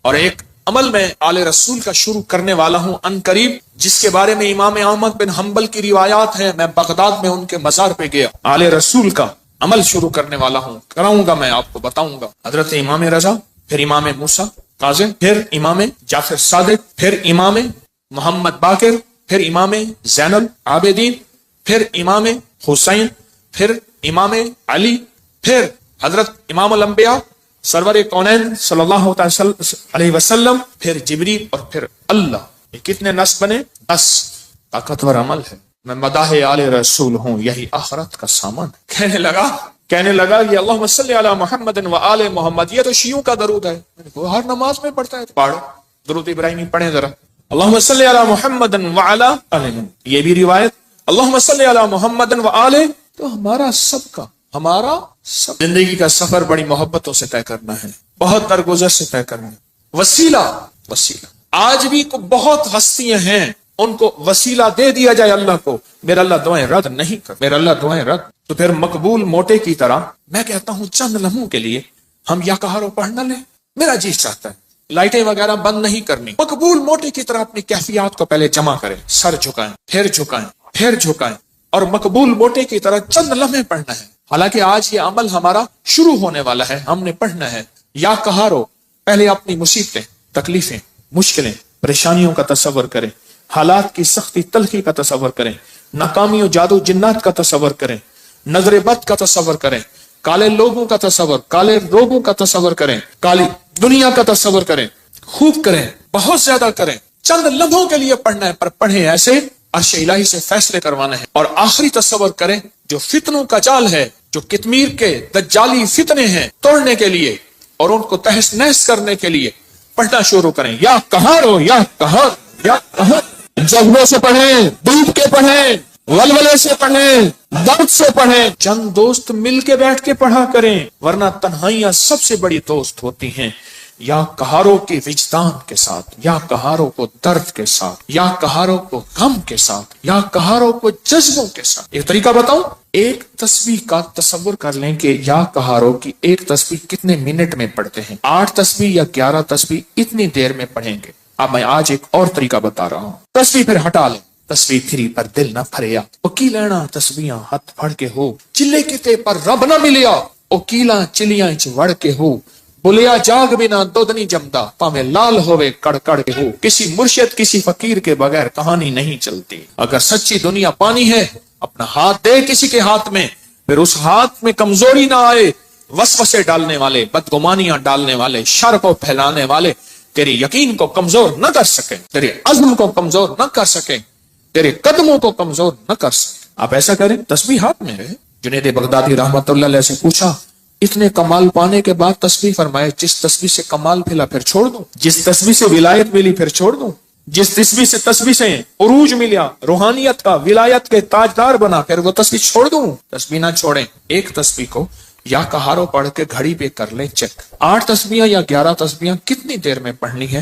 اور ایک عمل میں آل رسول کا شروع کرنے والا ہوں ان قریب، جس کے بارے میں امام احمد بن حنبل کی روایات ہیں. میں بغداد میں ان کے مزار پہ گیا، آل رسول کا عمل شروع کرنے والا ہوں، کراؤں گا، میں آپ کو بتاؤں گا. حضرت امام رضا، پھر امام موسیٰ کاظم، پھر امام جعفر صادق، پھر امام محمد باقر، پھر امام زین العابدین، پھر امام حسین، پھر امام علی، پھر حضرت امام الانبیاء سرور کونین صلی اللہ علیہ وسلم، پھر جبریل، اور پھر اللہ. یہ کتنے نصب بنے؟ 10. طاقتور عمل ہے. میں مداح آل رسول ہوں، یہی آخرت کا سامان. کہنے لگا یہ اللہم صلی علی محمد و آل محمد، یہ تو شیعوں کا درود ہے. وہ ہر نماز میں پڑھتا ہے، پڑھو درود ابراہیمی پڑھیں ذرا. اللہم صلی علی محمد و آل محمد، یہ بھی روایت اللہم صلی علی محمد و آل. تو ہمارا سب زندگی کا سفر بڑی محبتوں سے طے کرنا ہے، بہت درگزر سے طے کرنا ہے. وسیلہ آج بھی بہت ہستیاں ہیں، ان کو وسیلہ دے دیا جائے اللہ کو، میرا اللہ دعائیں رد نہیں کر، میرا اللہ دعائیں رد. تو پھر مقبول موٹے کی طرح میں کہتا ہوں چند لمحوں کے لیے ہم یا کہارو پڑھ نہ لیں. میرا جی چاہتا ہے لائٹیں وغیرہ بند نہیں کرنی، مقبول موٹے کی طرح اپنی کیفیات کو پہلے جمع کریں، سر جھکائیں، پھر جھکائیں، اور مقبول موٹے کی طرح چند لمحے پڑھنا ہے. حالانکہ آج یہ عمل ہمارا شروع ہونے والا ہے، ہم نے پڑھنا ہے. یا کہارو پہلے اپنی مصیبتیں، تکلیفیں، مشکلیں، پریشانیوں کا تصور کریں، حالات کی سختی تلخی کا تصور کریں، ناکامی و جادو جنات کا تصور کریں، نظر بد کا تصور کریں، کالے لوگوں کا تصور، کالے روگوں کا تصور کریں، کالی دنیا کا تصور کریں. خوب کریں، بہت زیادہ کریں. چند لمحوں کے لیے پڑھنا ہے، پر پڑھیں ایسے عرش الہی سے فیصلے کروانے ہیں. اور آخری تصور کریں جو فتنوں کا جال ہے، جو کتمیر کے دجالی فتنے ہیں، توڑنے کے لیے اور ان کو تہس نہس کرنے کے لیے پڑھنا شروع کریں. یا کہارو، یا کہار، یا کہار. جذبوں سے پڑھیں، ڈوب کے پڑھیں، ولولے سے پڑھیں، درد سے پڑھیں. چند دوست مل کے بیٹھ کے پڑھا کریں، ورنہ تنہائیاں سب سے بڑی دوست ہوتی ہیں. یا کہاروں کی وجدان کے ساتھ، یا کہاروں کو درد کے ساتھ، یا کہاروں کو غم کے ساتھ، یا کہاروں کو جذبوں کے ساتھ. ایک طریقہ بتاؤں، ایک تسبیح کا تصور کر لیں کہ یا کہاروں کی ایک تسبیح کتنے منٹ میں پڑھتے ہیں. 8 تسبیح یا 11 تسبیح اتنی دیر میں پڑھیں گے. اب میں آج ایک اور طریقہ بتا رہا ہوں. تسبیح پھر ہٹا لیں، تسبیح پھری پر دل نہ پھریا، اکی لینا تسبیحاں ہتھ پھڑ کے ہو، چلے کتے پر رب نہ ملیا، اکیلاں چلیاں چ وڑ کے ہو، بولیا جاگ بنا دودھ نہیں جمدا، پاویں لال ہوئے کڑ کڑ کے ہو. کسی مرشد کسی فقیر کے بغیر کہانی نہیں چلتی. اگر سچی دنیا پانی ہے، اپنا ہاتھ دے کسی کے ہاتھ میں، پھر اس ہاتھ میں کمزوری نہ آئے. وسوسے ڈالنے والے، بدگمانیاں ڈالنے والے، شر کو پھیلانے والے تیری یقین کو کمزور نہ کر سکیں، تیرے عزم کو کمزور نہ کر سکیں، تیرے قدموں کو کمزور نہ کر سکیں. آپ ایسا کریں، تسبیح ہاتھ میں ہے. جنید بغدادی رحمت اللہ علیہ سے پوچھا، اتنے کمال پانے کے بعد تسبیح فرمائے، جس تسبیح سے کمال پھیلا پھر چھوڑ دوں، جس تسبیح سے ولایت ملی پھر چھوڑ دوں، جس تسبیح سے عروج ملیا، روحانیت کا، ولایت کے تاجدار بنا، پھر وہ تسبیح چھوڑ دوں. تسبیح نہ چھوڑیں. ایک تسبیح کو یا کہارو پڑھ کے گھڑی پہ کر لیں چیک. 8 تسبیحاں یا 11 تسبیحاں کتنی دیر میں پڑھنی ہے،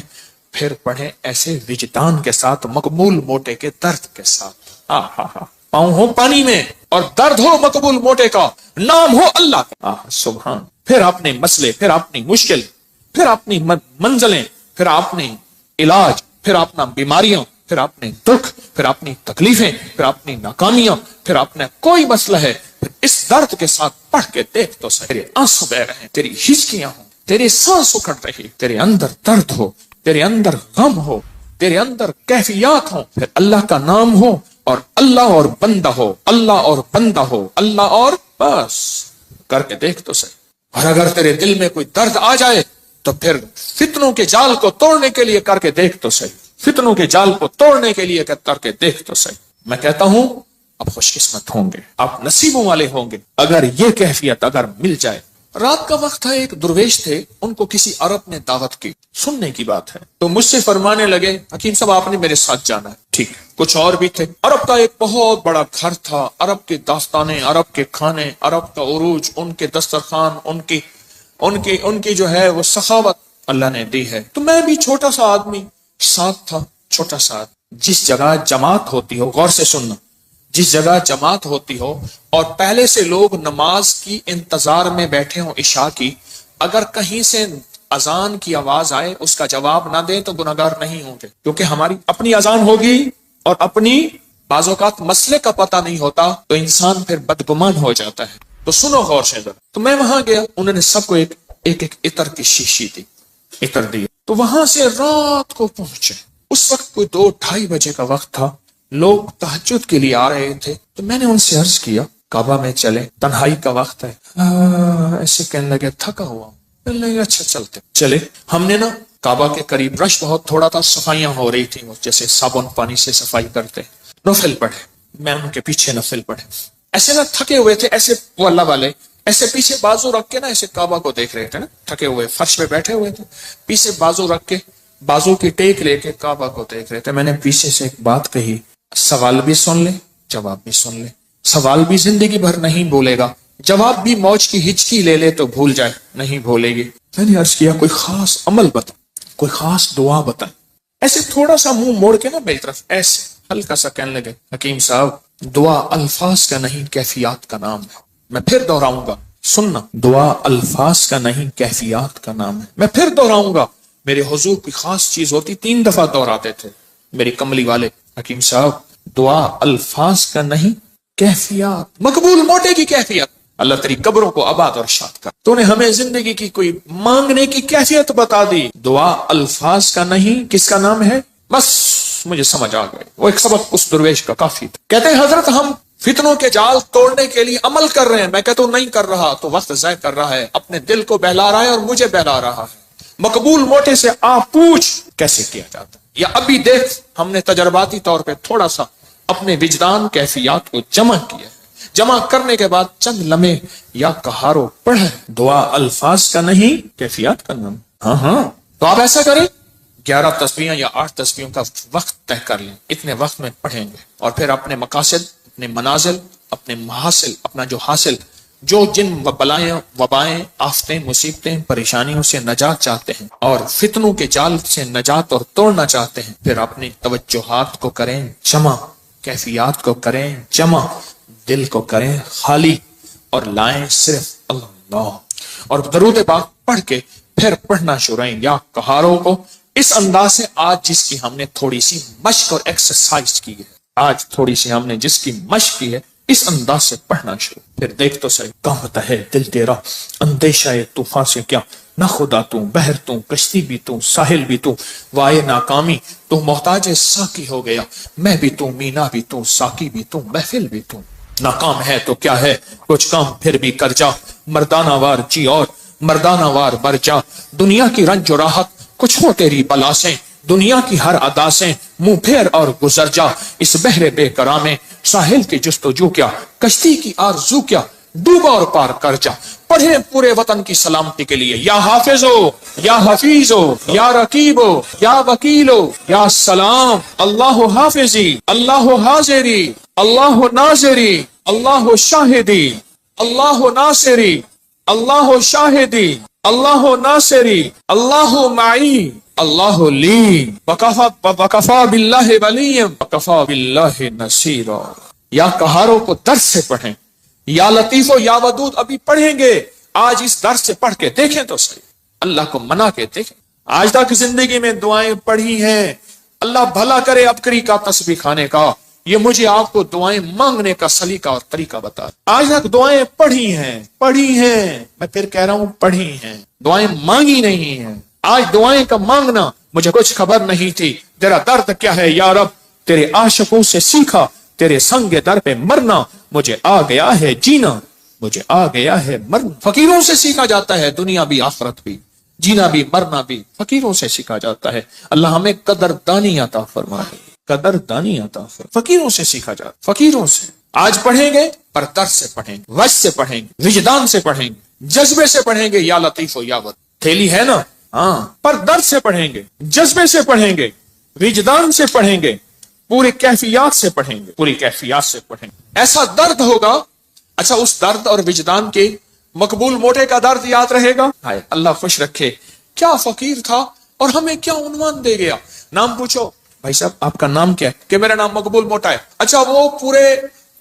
پھر پڑھیں ایسے وجدان کے ساتھ، مقبول موٹے کے درد کے ساتھ. پاؤں ہو پانی میں اور درد ہو مقبول موٹے کا، نام ہو اللہ کا. سبحان. پھر اپنے مسئلے، پھر اپنی مشکل، پھر اپنی منزلیں، پھر اپنی علاج، پھر اپنا بیماریاں، پھر اپنے دکھ، پھر اپنی تکلیفیں، پھر اپنی ناکامیاں، پھر اپنا کوئی مسئلہ ہے، پھر اس درد کے ساتھ پڑھ کے دیکھ تو صحیح. تیرے آنسو بہ رہے ہیں، تیری ہچکیاں ہوں، تیرے سانس اکھڑ رہی، تیرے اندر درد ہو، تیرے اندر غم ہو، تیرے اندر کیفیات ہوں، پھر اللہ کا نام ہو اور اللہ اور بندہ ہو، اللہ اور بندہ ہو، اللہ اور بس کر کے دیکھ تو صحیح. اور اگر تیرے دل میں کوئی درد آ جائے تو پھر فتنوں کے جال کو توڑنے کے لیے کر کے دیکھ تو صحیح. فتنوں کے جال کو توڑنے کے لیے کر کے دیکھ تو صحیح. میں کہتا ہوں آپ خوش قسمت ہوں گے، آپ نصیبوں والے ہوں گے اگر یہ کیفیت اگر مل جائے. رات کا وقت تھا، ایک درویش تھے، ان کو کسی عرب نے دعوت کی، سننے کی بات ہے. تو مجھ سے فرمانے لگے، حکیم صاحب آپ نے میرے ساتھ جانا ہے. ٹھیک. کچھ اور بھی تھے. عرب کا ایک بہت بڑا گھر تھا، عرب کے داستانیں، عرب کے کھانے، عرب کا عروج، ان کے دسترخوان، ان کی جو ہے وہ سخاوت اللہ نے دی ہے. تو میں بھی چھوٹا سا آدمی ساتھ تھا، چھوٹا سا. جس جگہ جماعت ہوتی ہو، غور سے سننا، جس جگہ جماعت ہوتی ہو اور پہلے سے لوگ نماز کی انتظار میں بیٹھے ہوں عشاء کی، اگر کہیں سے اذان کی آواز آئے اس کا جواب نہ دیں تو گناہگار نہیں ہوں گے، کیونکہ ہماری اپنی اذان ہوگی اور اپنی بعض اوقات مسئلے کا پتہ نہیں ہوتا تو انسان پھر بدگمان ہو جاتا ہے۔ تو سنو غور سے ذرا۔ تو میں وہاں گیا، انہوں نے سب کو ایک عطر کی شیشی دی، عطر دی۔ تو وہاں سے رات کو پہنچے، اس وقت کوئی 2-2:30 بجے کا وقت تھا، لوگ تہجد کے لیے آ رہے تھے۔ تو میں نے ان سے عرض کیا کعبہ میں چلے، تنہائی کا وقت ہے۔ ایسے کہنے لگے تھکا ہوا، کہنے لگے اچھا چلتے چلے۔ ہم نے نا کعبہ کے قریب رش بہت تھوڑا تھا، صفائیاں ہو رہی تھیں، جیسے صابن پانی سے صفائی کرتے، نفل پڑھے، میں ان کے پیچھے نفل پڑھے۔ ایسے نہ تھکے ہوئے تھے، ایسے وہ اللہ والے ایسے پیچھے بازو رکھ کے نا ایسے کعبہ کو دیکھ رہے تھے نا، تھکے ہوئے فرش پہ بیٹھے ہوئے تھے، پیچھے بازو رکھ کے بازو کی ٹیک لے کے کعبہ کو دیکھ رہے تھے۔ میں نے پیچھے سے ایک بات کہی، سوال بھی سن لے جواب بھی سن لے، سوال بھی زندگی بھر نہیں بولے گا، جواب بھی موج کی ہچکی لے لے تو بھول جائے، نہیں بھولے گی۔ میں نے عرض کیا کوئی خاص عمل بتا، کوئی خاص دعا بتا۔ ایسے تھوڑا سا منہ موڑ کے نا میری طرف ایسے ہلکا سا کہنے لگے حکیم صاحب دعا الفاظ کا نہیں کیفیات کا نام ہے۔ میں پھر دہراؤں گا، سننا، دعا الفاظ کا نہیں کیفیات کا نام ہے۔ میں پھر دہراؤں گا، میرے حضور کی خاص چیز ہوتی، 3 دفعہ دہراتے تھے میری کملی والے، حکیم صاحب دعا الفاظ کا نہیں کیفیات، مقبول موٹے کی کیفیت۔ اللہ تیری قبروں کو آباد اور شاد کر، تو نے ہمیں زندگی کی کوئی مانگنے کی کیفیت بتا دی۔ دعا الفاظ کا نہیں، کس کا نام ہے؟ بس مجھے سمجھ آ گئے، وہ ایک سبق اس درویش کا کافی تھا۔ کہتے ہیں حضرت ہم فتنوں کے جال توڑنے کے لیے عمل کر رہے ہیں، میں کہتا ہوں نہیں کر رہا تو وقت ضائع کر رہا ہے، اپنے دل کو بہلا رہا ہے اور مجھے بہلا رہا ہے۔ مقبول موٹے سے آپ پوچھ کیسے کیا جاتا ہے، یا ابھی دیکھ ہم نے تجرباتی طور پہ تھوڑا سا اپنے وجدان کیفیات کو جمع کیا ہے، جمع کرنے کے بعد چند لمحے یا کہارو پڑھے، دعا الفاظ کا نہیں کیفیات کا نام۔ ہاں تو آپ ایسا کریں، 11 تسبیحیں یا 8 تسبیحوں کا وقت طے کر لیں، اتنے وقت میں پڑھیں گے، اور پھر اپنے مقاصد، اپنے منازل، اپنے محاصل، اپنا جو حاصل، جو جن بلائیں وبائیں آفتیں مصیبتیں پریشانیوں سے نجات چاہتے ہیں اور فتنوں کے جال سے نجات اور توڑنا چاہتے ہیں، پھر اپنی توجہات کو کریں جمع، کیفیات کو کریں جمع، دل کو کریں خالی اور لائیں صرف اللہ، اور درود پاک پڑھ کے پھر پڑھنا شروع یا کہاروں کو اس انداز سے۔ آج جس کی ہم نے تھوڑی سی مشق اور ایکسرسائز کی ہے، آج تھوڑی سی ہم نے جس کی مشق کی ہے، اس انداز سے پڑھنا شروع، پھر دیکھ تو صحیح کانپتا ہے دل تیرا اندیشہ طوفان سے کیا، نہ خدا تو بحر تو کشتی بھی تو ساحل بھی تو، وائے ناکامی تو محتاج ساقی ہو گیا، میں بھی تو مینا بھی تو ساقی بھی تو محفل بھی تو، ناکام ہے تو کیا ہے کچھ کام پھر بھی کر جا، مردانہ وار جی اور مردانہ وار بر جا، دنیا کی رنج و راحت کچھ ہو تیری بلا سے، دنیا کی ہر ادا سے منہ پھیر اور گزر جا، اس بحر بے قرار میں ساحل کی جستجو کیا، کشتی کی آرزو کیا، ڈوبا اور پار کر جا، پڑھے پورے وطن کی سلامتی کے لیے یا حافظ ہو یا حفیظ ہو یا رقیب ہو یا وکیل ہو یا سلام، اللہ حافظی اللہ حاضری اللہ ناظری اللہ شاہدی اللہ ناصری اللہ شاہدی اللہ ناصری اللہ معی اللہ لی وکفا باللہ ولی وکفا باللہ نصیرا۔ یا کہاروں کو درس سے پڑھیں، یا لطیف و یا ودود ابھی پڑھیں گے، آج اس درس سے پڑھ کے دیکھیں تو صحیح، اللہ کو منا کے دیکھیں۔ آج تک زندگی میں دعائیں پڑھی ہیں، اللہ بھلا کرے ابکری کا تسبیح کھانے کا، یہ مجھے آپ کو دعائیں مانگنے کا سلیقہ اور طریقہ بتا۔ آج تک دعائیں پڑھی ہیں، میں پھر کہہ رہا ہوں پڑھی ہیں، دعائیں مانگی نہیں ہیں۔ آج دعائیں کا مانگنا مجھے کچھ خبر نہیں تھی، تیرا درد کیا ہے یا رب، تیرے عاشقوں سے سیکھا، تیرے سنگ در پہ مرنا، مجھے آ گیا ہے جینا، مجھے آ گیا ہے مرنا۔ فقیروں سے سیکھا جاتا ہے دنیا بھی آخرت بھی، جینا بھی مرنا بھی فقیروں سے سیکھا جاتا ہے۔ اللہ ہمیں قدردانی عطا فرمائے، قدردانی عطا فرمائے۔ فقیروں سے سیکھا جاتا، فقیروں سے۔ آج پڑھیں گے پر درد سے پڑھیں گے، وجد سے پڑھیں گے، وجدان سے پڑھیں گے، جذبے سے پڑھیں گے، یا لطیف و یا ود، تھیلی ہے نا، ہاں، پر درد سے پڑھیں گے، جذبے سے پڑھیں گے، وجدان سے پڑھیں گے، پوری کیفیات سے پڑھیں گے، پوری کیفیات سے پڑھیں گے۔ ایسا درد ہوگا، اچھا اس درد اور وجدان کے مقبول موٹے کا درد یاد رہے گا، ہائے اللہ خوش رکھے، کیا فقیر تھا اور ہمیں کیا عنوان دے گیا۔ نام پوچھو، بھائی صاحب آپ کا نام کیا ہے؟ کہ میرا نام مقبول موٹا ہے۔ اچھا وہ پورے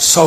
100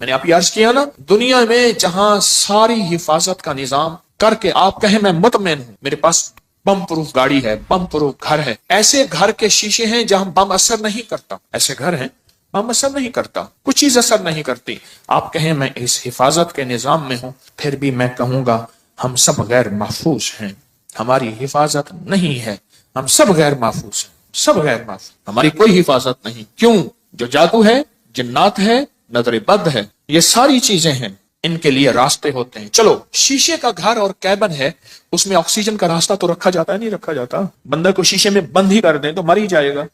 میں نے آپ یہ عرض کیا نا، دنیا میں جہاں ساری حفاظت کا نظام کر کے آپ کہیں میں مطمئن ہوں، میرے پاس بم پروف گاڑی ہے، بم پروف گھر ہے، ایسے گھر کے شیشے ہیں جہاں بم اثر نہیں کرتا، ایسے گھر ہیں بم اثر نہیں کرتا، کچھ چیز اثر نہیں کرتی، آپ کہیں میں اس حفاظت کے نظام میں ہوں، پھر بھی میں کہوں گا ہم سب غیر محفوظ ہیں، ہماری حفاظت نہیں ہے، ہم سب غیر محفوظ ہیں، سب غیر محفوظ، ہماری کوئی حفاظت نہیں۔ کیوں؟ جو جادو ہے، جنات ہے، نظر بد ہے، یہ ساری چیزیں ہیں، ان کے لیے راستے ہوتے ہیں۔ چلو شیشے کا گھر اور کیبن ہے، اس میں آکسیجن کا راستہ تو رکھا جاتا ہے، نہیں رکھا جاتا؟ بندہ کو شیشے میں بند ہی کر دیں تو مر ہی جائے گا۔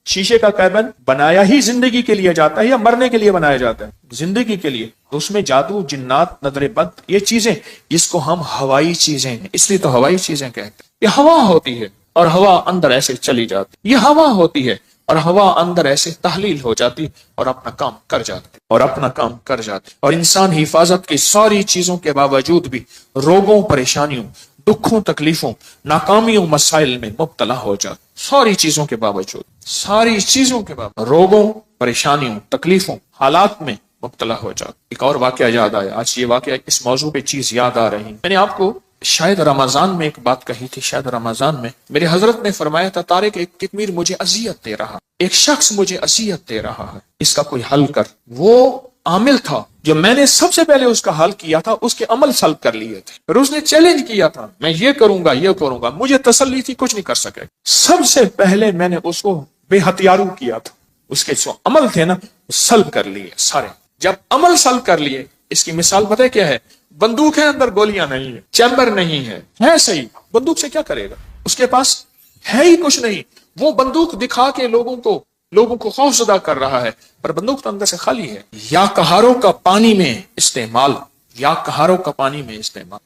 شیشے کا کیبن بنایا ہی زندگی کے لیے جاتا ہے یا مرنے کے لیے بنایا جاتا ہے؟ زندگی کے لیے۔ تو اس میں جادو، جنات، نظر بد، یہ چیزیں، اس کو ہم ہوائی چیزیں ہیں، اس لیے تو ہوائی چیزیں کہتے ہیں۔ یہ ہوا ہوتی ہے اور ہوا اندر ایسے چلی جاتی، یہ ہوا ہوتی ہے اور ہوا اندر ایسے تحلیل ہو جاتی اور اپنا کام کر جاتی اور انسان حفاظت کی ساری چیزوں کے باوجود بھی روگوں، پریشانیوں، دکھوں، تکلیفوں، ناکامیوں، مسائل میں مبتلا ہو جاتا، ساری چیزوں کے باوجود، روگوں، پریشانیوں، تکلیفوں، حالات میں مبتلا ہو جاتا۔ ایک اور واقعہ یاد آیا، آج یہ واقعہ اس موضوع پہ چیز یاد آ رہی، میں نے آپ کو شاید رمضان میں ایک بات کہی تھی، شاید رمضان میں میرے حضرت نے فرمایا تھا، طارق ایک کتمیر مجھے اذیت دے رہا، ایک شخص مجھے اذیت دے رہا ہے، اس کا کوئی حل کر۔ وہ عامل تھا جو میں نے سب سے پہلے اس کا حل کیا تھا، اس کے عمل سلب کر لیے تھے، پھر اس نے چیلنج کیا تھا میں یہ کروں گا، مجھے تسلی تھی کچھ نہیں کر سکے، سب سے پہلے میں نے اس کو بے ہتھیارو کیا تھا، اس کے جو عمل تھے نا سلب کر لیے سارے۔ جب عمل سلب کر لیے، اس کی مثال پتہ ہے کیا ہے؟ بندوق ہے، اندر گولیاں نہیں ہے، چیمبر نہیں ہے صحیح، بندوق سے کیا کرے گا؟ اس کے پاس ہے ہی کچھ نہیں، وہ بندوق دکھا کے لوگوں کو خوف زدہ کر رہا ہے، پر بندوق تو اندر سے خالی ہے۔ یا کہاروں کا پانی میں استعمال،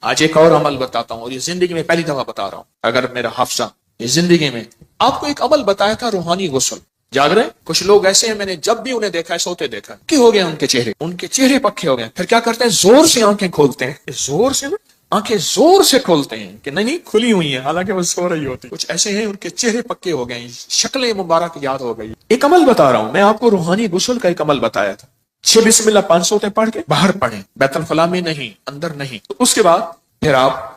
آج ایک اور عمل بتاتا ہوں، اور یہ زندگی میں پہلی دفعہ بتا رہا ہوں، اگر میرا حافظہ یہ زندگی میں آپ کو ایک عمل بتایا تھا، روحانی غسل۔ جاگ رہے کچھ لوگ ایسے ہیں، میں نے جب بھی انہیں دیکھا ہے سوتے دیکھا ہے، کہ ہو گئے ان کے چہرے پکے ہو گئے، پھر کیا کرتے ہیں؟ زور سے آنکھیں کھولتے ہیں، آنکھیں زور سے کھولتے ہیں کہ نہیں کھلی ہوئی ہیں، حالانکہ وہ سو رہی ہوتی۔ کچھ ایسے ہیں ان کے چہرے پکے ہو گئے، شکلیں مبارک یاد ہو گئی۔ ایک عمل بتا رہا ہوں میں آپ کو، روحانی غسل کا ایک عمل بتایا تھا، 6 بسم اللہ 5 سوتے پڑھ کے باہر پڑھیں، بیت الخلاء میں نہیں، اندر نہیں۔ تو اس کے بعد پھر آپ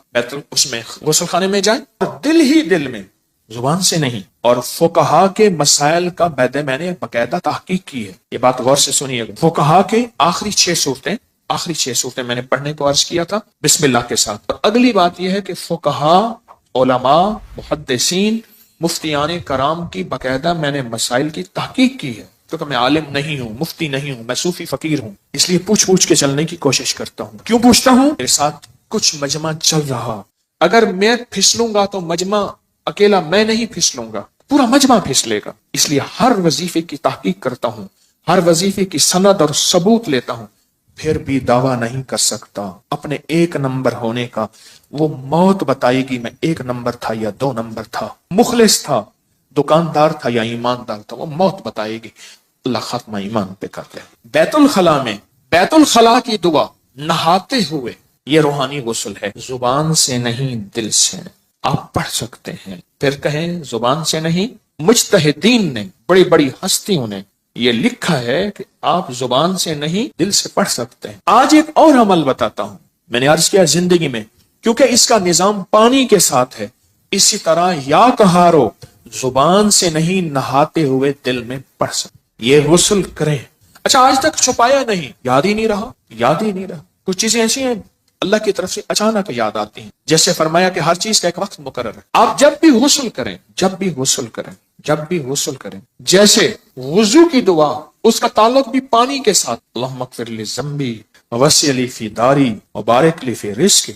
اس میں غسل خانے میں جائیں، اور دل ہی دل میں، زبان سے نہیں۔ اور فقہا کے مسائل کا میں نے باقاعدہ تحقیق کی ہے، یہ بات غور سے سنیے گا۔ فقہا کے آخری 6 صورتیں میں نے پڑھنے کو عرض کیا تھا بسم اللہ کے ساتھ۔ اور اگلی بات یہ ہے کہ فقہا، علماء، محدثین، مفتیان کرام کی باقاعدہ میں نے مسائل کی تحقیق کی ہے، کیونکہ میں عالم نہیں ہوں، مفتی نہیں ہوں، میں صوفی فقیر ہوں، اس لیے پوچھ کے چلنے کی کوشش کرتا ہوں۔ کیوں پوچھتا ہوں؟ میرے ساتھ کچھ مجمع چل رہا، اگر میں پھسلوں گا تو مجمع اکیلا میں نہیں پھسلوں گا، پورا مجمع پھسلے گا، اس لیے ہر وظیفے کی تحقیق کرتا ہوں، ہر وظیفے کی سند اور ثبوت لیتا ہوں، پھر بھی دعویٰ نہیں کر سکتا اپنے 1 نمبر ہونے کا۔ وہ موت بتائے گی میں 1 نمبر تھا یا 2 نمبر تھا، مخلص تھا، دکاندار تھا یا ایماندار تھا، وہ موت بتائے گی۔ اللہ خاتمہ ایمان پہ کر لے۔ بیت الخلاء کی دعا نہاتے ہوئے، یہ روحانی غسل ہے، زبان سے نہیں دل سے آپ پڑھ سکتے ہیں۔ پھر کہیں زبان سے نہیں، مجتہدین نے، بڑی بڑی ہستیوں نے یہ لکھا ہے کہ آپ زبان سے نہیں دل سے پڑھ سکتے ہیں۔ آج ایک اور عمل بتاتا ہوں، میں نے عرض کیا زندگی میں، کیونکہ اس کا نظام پانی کے ساتھ ہے، اسی طرح یا کہارو، زبان سے نہیں نہاتے ہوئے دل میں پڑھ سکتے، یہ غسل کریں۔ اچھا آج تک چھپایا نہیں، یاد ہی نہیں رہا۔ کچھ چیزیں ایسی ہیں اللہ کی طرف سے اچانک یاد آتی ہیں، جیسے فرمایا کہ ہر چیز کا ایک وقت مقرر ہے۔ آپ جب بھی غسل کریں، جیسے وضو کی دعا، اس کا تعلق بھی پانی کے ساتھ، اللہم اغفر لی ذنبی ووسع لی فی داری وبارک لی فی رزقی۔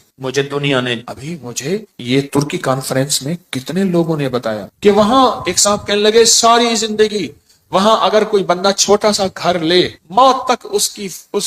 مجھے یہ ترکی کانفرنس میں کتنے لوگوں نے بتایا کہ وہاں ایک صاحب کہنے لگے ساری زندگی وہاں اگر کوئی بندہ چھوٹا سا گھر لے، موت تک اس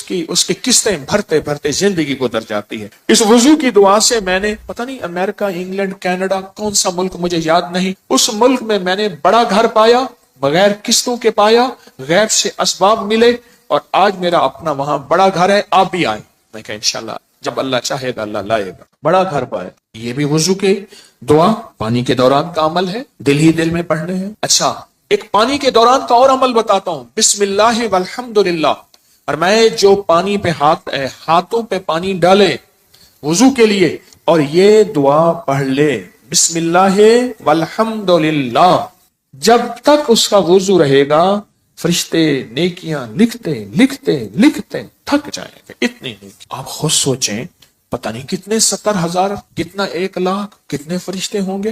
کی قسطیں بھرتے زندگی گزر جاتی ہے۔ اس وضو کی دعا سے میں نے پتہ نہیں امریکہ، انگلینڈ، کینیڈا، کون سا ملک مجھے یاد نہیں، اس ملک میں نے بڑا گھر پایا، بغیر قسطوں کے پایا، غیر سے اسباب ملے، اور آج میرا اپنا وہاں بڑا گھر ہے، آپ بھی آئیں۔ میں کہا انشاءاللہ جب اللہ چاہے گا اللہ لائے گا، بڑا گھر پائے۔ یہ بھی وضو کے دعا پانی کے دوران کا عمل ہے، دل ہی دل میں پڑھنے ہیں۔ اچھا ایک پانی کے دوران کا اور عمل بتاتا ہوں، بسم اللہ والحمد للہ اور میں جو پانی پہ ہاتھوں پہ پانی ڈالے وضو کے لیے اور یہ دعا پڑھ لے بسم اللہ والحمد للہ، جب تک اس کا وضو رہے گا فرشتے نیکیاں لکھتے لکھتے لکھتے تھک جائیں گے، اتنی نیکی۔ آپ خود سوچیں، پتہ نہیں کتنے 70,000 کتنا 1,00,000 کتنے فرشتے ہوں گے،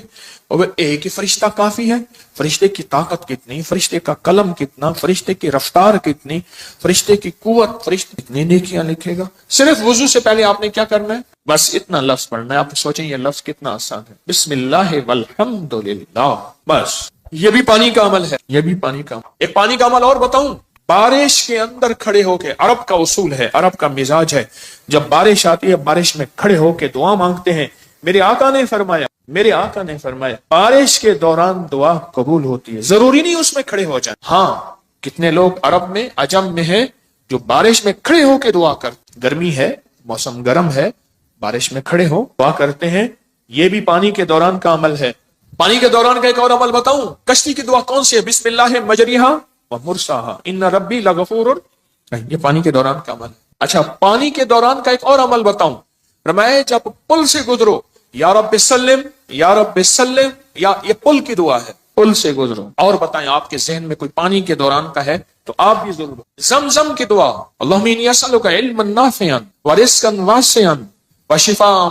اور ایک ہی فرشتہ کافی ہے؟ فرشتے کی طاقت کتنی، فرشتے کا قلم کتنا، فرشتے کی رفتار کتنی، فرشتے کی قوت، فرشتے کتنی نیکیاں لکھے گا۔ صرف وضو سے پہلے آپ نے کیا کرنا ہے؟ بس اتنا لفظ پڑھنا ہے۔ آپ سوچیں یہ لفظ کتنا آسان ہے، بسم اللہ والحمد للہ، بس یہ بھی پانی کا عمل ہے، یہ بھی پانی کا عمل۔ ایک پانی کا عمل اور بتاؤں، بارش کے اندر کھڑے ہو کے، عرب کا اصول ہے، عرب کا مزاج ہے، جب بارش آتی ہے بارش میں کھڑے ہو کے دعا مانگتے ہیں۔ میرے آقا نے فرمایا بارش کے دوران دعا قبول ہوتی ہے، ضروری نہیں اس میں کھڑے ہو جائیں۔ ہاں کتنے لوگ عرب میں عجم میں ہیں جو بارش میں کھڑے ہو کے دعا کرتے، گرمی ہے، موسم گرم ہے، بارش میں کھڑے ہو دعا کرتے ہیں، یہ بھی پانی کے دوران کا عمل ہے۔ پانی کے دوران کا ایک اور عمل بتاؤں، کشتی کی دعا کون سی ہے؟ بسم اللہ مجریہا ومرساہا ان ربی لغفور، یہ پانی کے دوران کا عمل ہے۔ اچھا پانی کے دوران کا ایک اور عمل بتاؤں، فرمایا جب پل سے گزرو یا رب سلم یا رب سلم، یا یہ پل کی دعا ہے، پل سے گزرو۔ اور بتائیں آپ کے ذہن میں کوئی پانی کے دوران کا ہے تو آپ بھی ضرور۔ زمزم کی دعا، اللہم انی اسألک علما نافعا ورزقا واسعا وشفاء